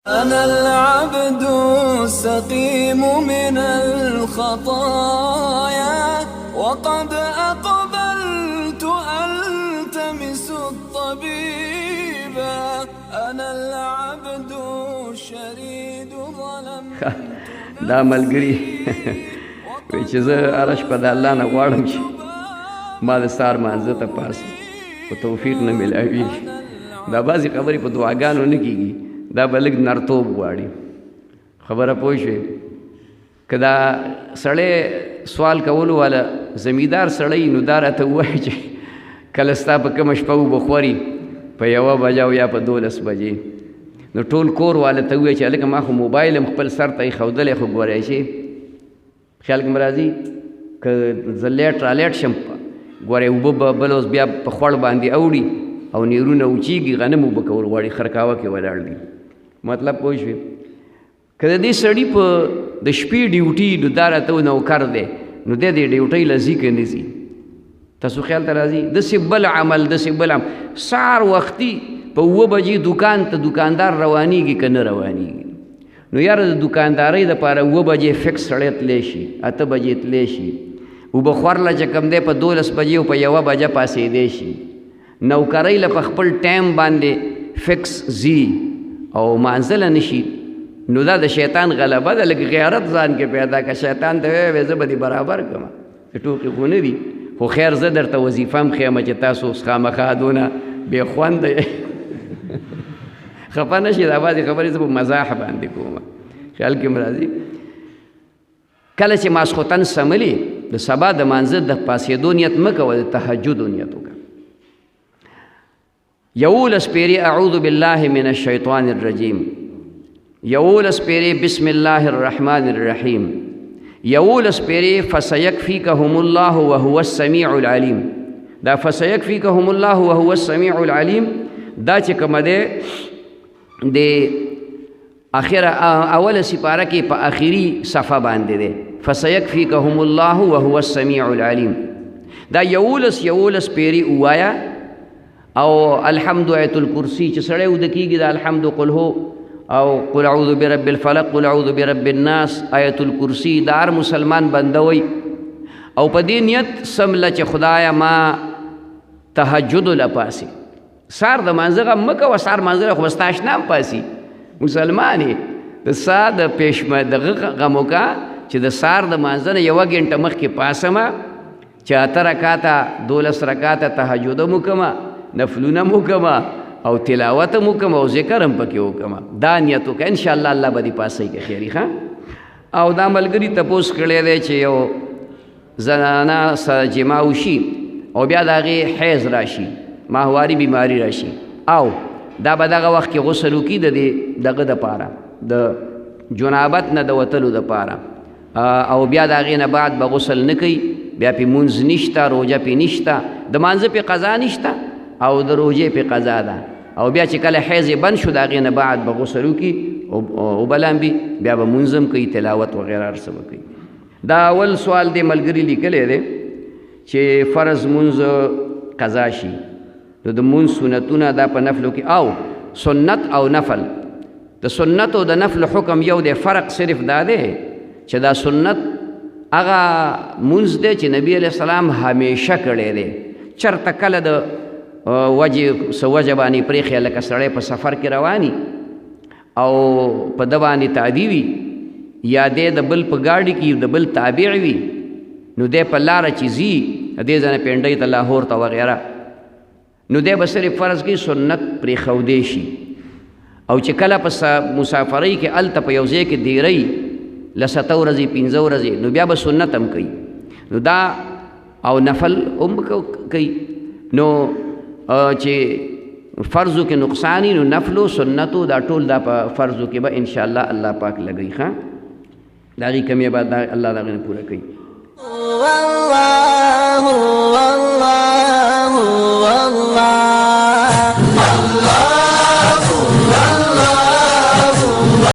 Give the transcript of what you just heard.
أنا العبد السقيم من الخطايا وقد أقبلت ألتمس الطبيب. أنا العبد الشريد ظلمت دا ملګري چې زه هره شپه د الله نه غواړم چې ما د سهار مانځه ته پاسم خو توفیق نه میلاویږي. دا بعضې خبرې په دعاګانو نه کېږي، دا به لږ نرتوب غواړي. خبره پوه شوې؟ که دا سړی سوال کولو والا زمیندار سړی نو دا راته ووایي چې کله ستا په کومه شپه اوبه خوري په 1 بجه او یا په 12 بجې، نو ټول کور والا ته ووایي چې هلکه ما خو موبایل هم خپل سر ته ایښودلی خو ګورئ شي. خیال کې مې راځي که زه لیټ را لیټ شم ګورئ اوبه به بل اوس بیا په خوړ باندې اوړي او نیرونه اوچیږي، غنم اوبه کول غواړي، خرکاوه کې ولاړ دي. مطلب پوه شوې؟ که د دې سړي په د شپې ډیوټي نو دا راته نوکر دی نو دی د ډیوټۍ له ځي که نه ځي؟ تاسو خیال ته راځي؟ داسې بل عمل سهار وختي په 7 بجې دوکان ته دوکاندار روانېږي که نه روانېږي؟ نو یاره د دوکاندارۍ دپاره 7 بجې فکس سړی تلی شي، 8 بجې تلی شي، اوبه خورله چې کوم دی په 12 بجې او په 1 بجه پاسېدی شي، نوکرۍ له په خپل ټایم باندې فکس ځي او مانځله نه شي، نو دا د شیطان غلبه ده. لږ غیرت ځان کې پیدا که شیطان ته ویې زه به دې برابر کړم، ټوکې خو نه دي، خو خیر زه درته وظیفه هم ښیم چې تاسو اوس خامخا دونه بې خونده خفه نه شي. دا بعضې خبرې زه په مزاح باندې کوم، خیال کې م راځي. کله چې ماسخوتن سملي د سبا د مانځه د پاسېدو نیت مه کوه، د تهجدو نیت وکړه. 11 پیرې اعوذ بالله من الشیطان الرجیم، 11 پیرې بسم الله الرحمن الرحیم، 11 پیرې فسیکفیکهم الله وهو السمیع العلیم. دا فسیکفیکهم الله وهو السمیع العلیم دا چې کومه دی د اخره اوله سپاره کې په آخري صفحه باندې دی، فسیکفیکهم الله وهو السمیع العلیم. دا 11 پیرې ووایه او الحمد آیت الکرسی چې سړی وده کېږي دا الحمد قل هو او قل اعوذ برب الفلق قل اعوذ برب الناس آیت الکرسی دا هر مسلمان بندوي او په دې نیت سمله چې خدایا ما تهجد لپاسي. سار د مانځه غم مه کوه، سار مانځه خو به ستا اشنا هم پاسي، مسلمان یې د سا د پیشمه دغه غم وکړه چې د سار د مانځه نه 1 ګنټه مخکې پاسمه چې 8 رکاته 12 رکاته تهجد هم وکړمه، نفلونه هم وکړمه او تلاوت هم وکړمه او ذکر هم پکې وکړمه. دا نیت وکړه، انشاءالله الله به دې پاسئ که خیري ښه. او دا ملګري تپوس کړی دی چې یو زنانه سره جما وشي او بیا د هغې حیض راشي، ماهواري بیماري راشي، او دا به دغه وخت کې غسل وکړي د دې دغه دپاره د جنابت نه د وتلو دپاره، او بیا د هغې نه بعد به غسل نه کوي، بیا پې مونځ نشته، روژه پې نشته، د مانځه پې قضا نشته او د روژې پې قضا ده. او بیا چې کله حیض بند شو د هغې نه بعد به غسل وکړي اوبه لامبي، بیا به مونځ هم کوي، تلاوت وغیره هر څه به کوي. دا اول سوال دی ملګري لیکلی دی چې فرض مونځ قضا شي نو د مونځ سنتونه دا په نفلو کې او سنت او نفل، د سنت او د نفل حکم یو دی، فرق صرف دا دی چې دا سنت هغه مونځ دی چې نبی علیه السلام همیشه کړی دی، چرته کله د څه وجه باندې پرېښی لکه سړی په سفر کې رواني او په ده باندې تعدي وي یا دی د بل په ګاډي کې د بل تابع وي نو دی په لاره چې ځي دې ځنه پنډۍ ته لاهور ته وغیره نو دی به صرف فرض کې سنت پرېښودی شي. او چې کله په مسافرۍ کې هلته په یو ځای کې دیرۍ 7 ورځې 15 ورځې نو بیا به سنت هم کوي، نو دا او نفل هم کوي. نو چې فرضو کې نقصانی نو نفلو سنتو دا ټول دا په فرضو کې به انشاءالله الله پاک لګوي ښه، د هغې کمې به الله د هغې نه پوره کوي.